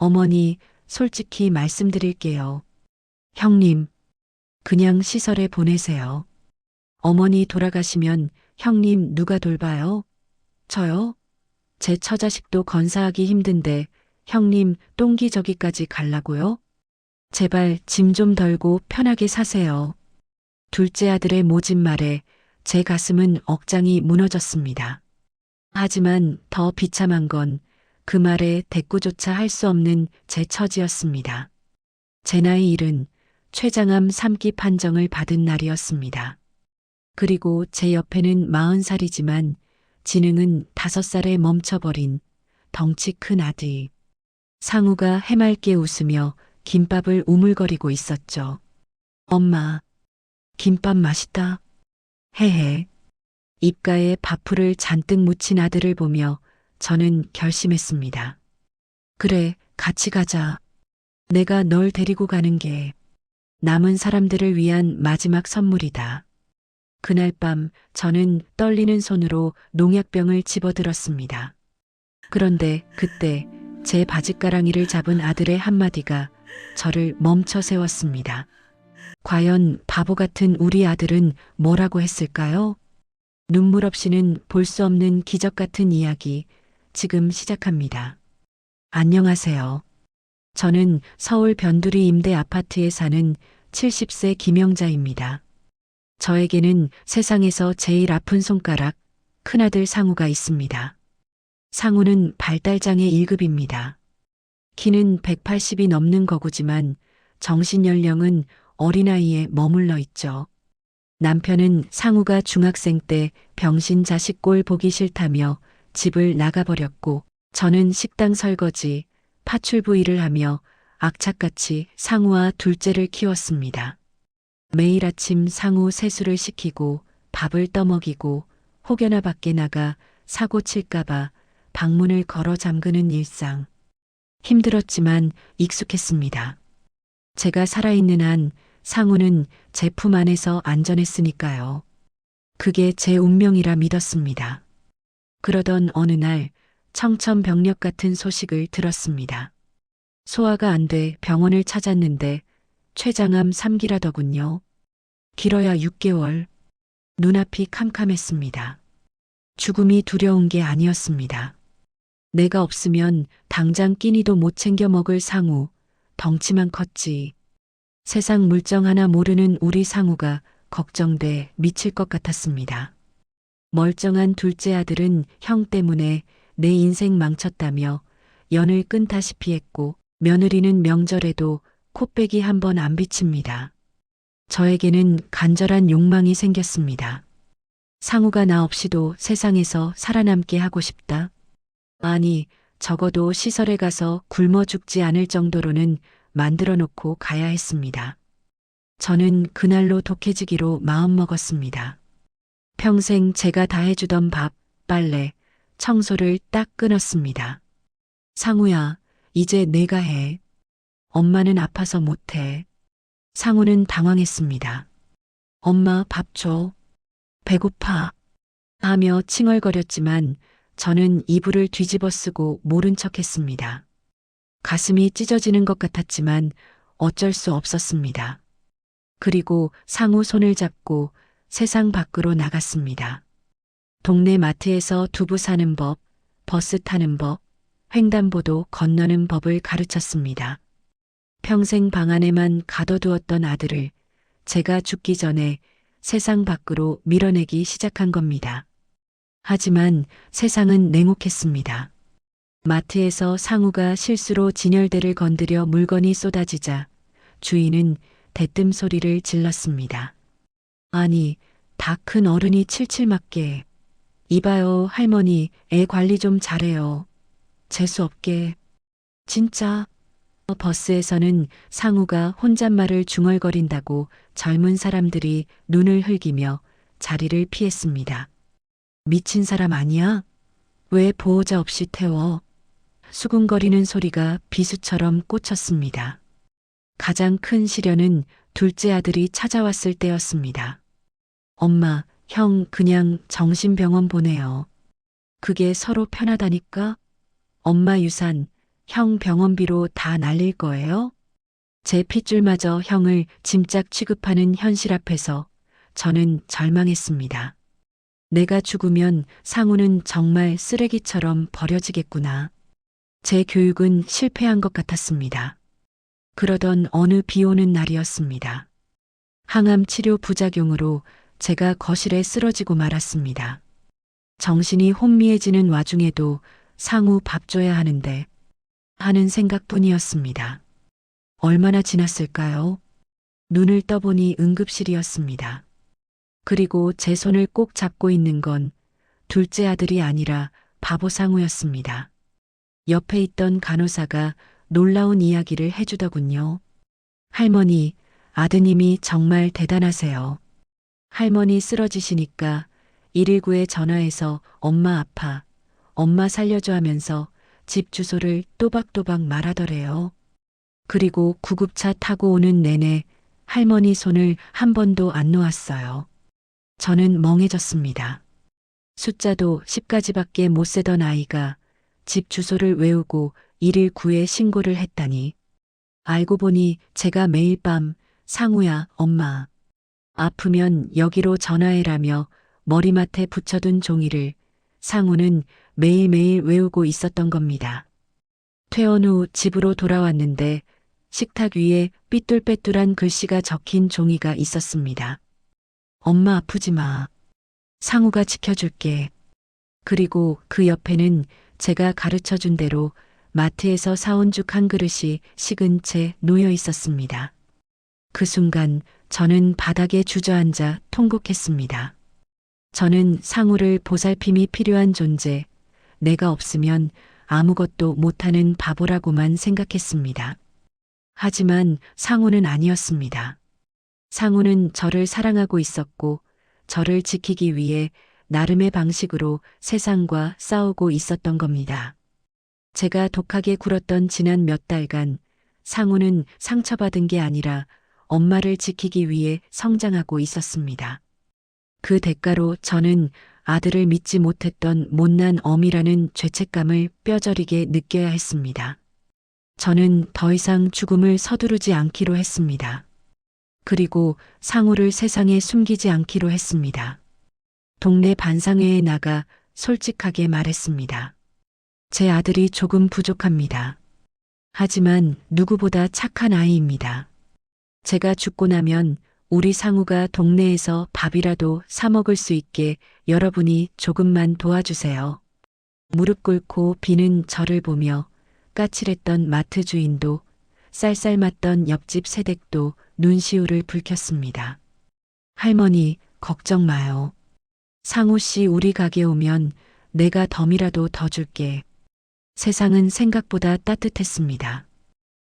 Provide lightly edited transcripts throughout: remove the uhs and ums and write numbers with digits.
어머니, 솔직히 말씀드릴게요. 형님, 그냥 시설에 보내세요. 어머니 돌아가시면 형님 누가 돌봐요? 저요? 제 처자식도 건사하기 힘든데 형님 똥기저기까지 갈라고요? 제발 짐 좀 덜고 편하게 사세요. 둘째 아들의 모진 말에 제 가슴은 억장이 무너졌습니다. 하지만 더 비참한 건 그 말에 대꾸조차 할 수 없는 제 처지였습니다. 제 나이 70, 췌장암 3기 판정을 받은 날이었습니다. 그리고 제 옆에는 40살이지만 지능은 5살에 멈춰버린 덩치 큰 아들. 상우가 해맑게 웃으며 김밥을 우물거리고 있었죠. 엄마, 김밥 맛있다. 헤헤. 입가에 밥풀을 잔뜩 묻힌 아들을 보며 저는 결심했습니다. 그래, 같이 가자. 내가 널 데리고 가는 게 남은 사람들을 위한 마지막 선물이다. 그날 밤 저는 떨리는 손으로 농약병을 집어들었습니다. 그런데 그때 제 바짓가랑이를 잡은 아들의 한마디가 저를 멈춰 세웠습니다. 과연 바보 같은 우리 아들은 뭐라고 했을까요? 눈물 없이는 볼 수 없는 기적 같은 이야기 지금 시작합니다. 안녕하세요. 저는 서울 변두리 임대 아파트에 사는 70세 김영자입니다. 저에게는 세상에서 제일 아픈 손가락, 큰아들 상우가 있습니다. 상우는 발달장애 1급입니다. 키는 180이 넘는 거구지만 정신연령은 어린아이에 머물러 있죠. 남편은 상우가 중학생 때 병신 자식 꼴 보기 싫다며 집을 나가버렸고 저는 식당 설거지, 파출부 일을 하며 악착같이 상우와 둘째를 키웠습니다. 매일 아침 상우 세수를 시키고 밥을 떠먹이고 혹여나 밖에 나가 사고 칠까봐 방문을 걸어 잠그는 일상. 힘들었지만 익숙했습니다. 제가 살아있는 한 상우는 제 품 안에서 안전했으니까요. 그게 제 운명이라 믿었습니다. 그러던 어느 날 청천벽력 같은 소식을 들었습니다. 소화가 안 돼 병원을 찾았는데 췌장암 3기라더군요. 길어야 6개월. 눈앞이 캄캄했습니다. 죽음이 두려운 게 아니었습니다. 내가 없으면 당장 끼니도 못 챙겨 먹을 상우, 덩치만 컸지. 세상 물정 하나 모르는 우리 상우가 걱정돼 미칠 것 같았습니다. 멀쩡한 둘째 아들은 형 때문에 내 인생 망쳤다며 연을 끈다시피 했고 며느리는 명절에도 코빼기 한 번 안 비칩니다. 저에게는 간절한 욕망이 생겼습니다. 상우가 나 없이도 세상에서 살아남게 하고 싶다. 아니, 적어도 시설에 가서 굶어 죽지 않을 정도로는 만들어 놓고 가야 했습니다. 저는 그날로 독해지기로 마음먹었습니다. 평생 제가 다 해주던 밥, 빨래, 청소를 딱 끊었습니다. 상우야, 이제 내가 해. 엄마는 아파서 못해. 상우는 당황했습니다. 엄마 밥 줘. 배고파. 하며 칭얼거렸지만 저는 이불을 뒤집어 쓰고 모른 척했습니다. 가슴이 찢어지는 것 같았지만 어쩔 수 없었습니다. 그리고 상우 손을 잡고 세상 밖으로 나갔습니다. 동네 마트에서 두부 사는 법, 버스 타는 법, 횡단보도 건너는 법을 가르쳤습니다. 평생 방 안에만 가둬두었던 아들을 제가 죽기 전에 세상 밖으로 밀어내기 시작한 겁니다. 하지만 세상은 냉혹했습니다. 마트에서 상우가 실수로 진열대를 건드려 물건이 쏟아지자 주인은 대뜸 소리를 질렀습니다. 아니, 다 큰 어른이 칠칠 맞게. 이봐요, 할머니, 애 관리 좀 잘해요. 재수없게. 진짜. 버스에서는 상우가 혼잣말을 중얼거린다고 젊은 사람들이 눈을 흘기며 자리를 피했습니다. 미친 사람 아니야? 왜 보호자 없이 태워? 수군거리는 소리가 비수처럼 꽂혔습니다. 가장 큰 시련은 둘째 아들이 찾아왔을 때였습니다. 엄마, 형 그냥 정신병원 보내요. 그게 서로 편하다니까? 엄마 유산, 형 병원비로 다 날릴 거예요? 제 핏줄마저 형을 짐짝 취급하는 현실 앞에서 저는 절망했습니다. 내가 죽으면 상우는 정말 쓰레기처럼 버려지겠구나. 제 교육은 실패한 것 같았습니다. 그러던 어느 비 오는 날이었습니다. 항암 치료 부작용으로 제가 거실에 쓰러지고 말았습니다. 정신이 혼미해지는 와중에도 상우 밥 줘야 하는데 하는 생각뿐이었습니다. 얼마나 지났을까요? 눈을 떠보니 응급실이었습니다. 그리고 제 손을 꼭 잡고 있는 건 둘째 아들이 아니라 바보 상우였습니다. 옆에 있던 간호사가 놀라운 이야기를 해주더군요. 할머니, 아드님이 정말 대단하세요. 할머니 쓰러지시니까 119에 전화해서 엄마 아파, 엄마 살려줘 하면서 집 주소를 또박또박 말하더래요. 그리고 구급차 타고 오는 내내 할머니 손을 한 번도 안 놓았어요. 저는 멍해졌습니다. 숫자도 10가지밖에 못 세던 아이가 집 주소를 외우고 119에 신고를 했다니. 알고 보니 제가 매일 밤 상우야, 엄마. 아프면 여기로 전화해라며 머리맡에 붙여둔 종이를 상우는 매일매일 외우고 있었던 겁니다. 퇴원 후 집으로 돌아왔는데 식탁 위에 삐뚤빼뚤한 글씨가 적힌 종이가 있었습니다. 엄마 아프지 마. 상우가 지켜줄게. 그리고 그 옆에는 제가 가르쳐 준 대로 마트에서 사온 죽 한 그릇이 식은 채 놓여 있었습니다. 그 순간 저는 바닥에 주저앉아 통곡했습니다. 저는 상우를 보살핌이 필요한 존재, 내가 없으면 아무것도 못하는 바보라고만 생각했습니다. 하지만 상우는 아니었습니다. 상우는 저를 사랑하고 있었고, 저를 지키기 위해 나름의 방식으로 세상과 싸우고 있었던 겁니다. 제가 독하게 굴었던 지난 몇 달간 상우는 상처받은 게 아니라 엄마를 지키기 위해 성장하고 있었습니다. 그 대가로 저는 아들을 믿지 못했던 못난 어미라는 죄책감을 뼈저리게 느껴야 했습니다. 저는 더 이상 죽음을 서두르지 않기로 했습니다. 그리고 상우를 세상에 숨기지 않기로 했습니다. 동네 반상회에 나가 솔직하게 말했습니다. 제 아들이 조금 부족합니다. 하지만 누구보다 착한 아이입니다. 제가 죽고 나면 우리 상우가 동네에서 밥이라도 사 먹을 수 있게 여러분이 조금만 도와주세요. 무릎 꿇고 비는 저를 보며 까칠했던 마트 주인도 쌀쌀맞던 옆집 새댁도 눈시울을 붉혔습니다. 할머니, 걱정 마요. 상우 씨 우리 가게 오면 내가 덤이라도 더 줄게. 세상은 생각보다 따뜻했습니다.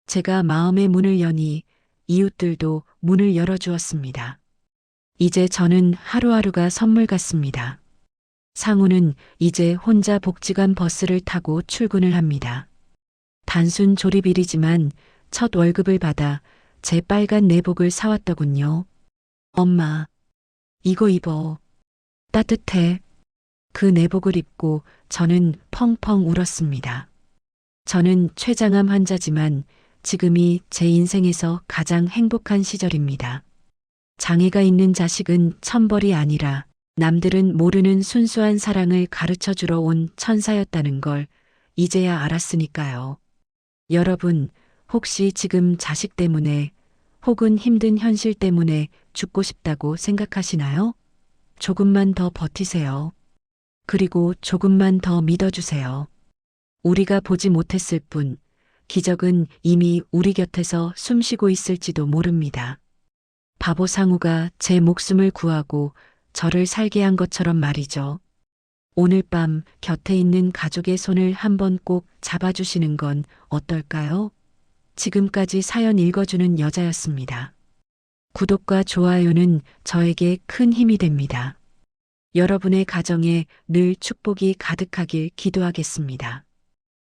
제가 마음의 문을 여니 이웃들도 문을 열어주었습니다. 이제 저는 하루하루가 선물 같습니다. 상우는 이제 혼자 복지관 버스를 타고 출근을 합니다. 단순 조립일이지만 첫 월급을 받아 제 빨간 내복을 사왔더군요. 엄마, 이거 입어. 따뜻해. 그 내복을 입고 저는 펑펑 울었습니다. 저는 췌장암 환자지만 지금이 제 인생에서 가장 행복한 시절입니다. 장애가 있는 자식은 천벌이 아니라 남들은 모르는 순수한 사랑을 가르쳐 주러 온 천사였다는 걸 이제야 알았으니까요. 여러분, 혹시 지금 자식 때문에 혹은 힘든 현실 때문에 죽고 싶다고 생각하시나요? 조금만 더 버티세요. 그리고 조금만 더 믿어주세요. 우리가 보지 못했을 뿐, 기적은 이미 우리 곁에서 숨쉬고 있을지도 모릅니다. 바보 상우가 제 목숨을 구하고 저를 살게 한 것처럼 말이죠. 오늘 밤 곁에 있는 가족의 손을 한번 꼭 잡아주시는 건 어떨까요? 지금까지 사연 읽어주는 여자였습니다. 구독과 좋아요는 저에게 큰 힘이 됩니다. 여러분의 가정에 늘 축복이 가득하길 기도하겠습니다.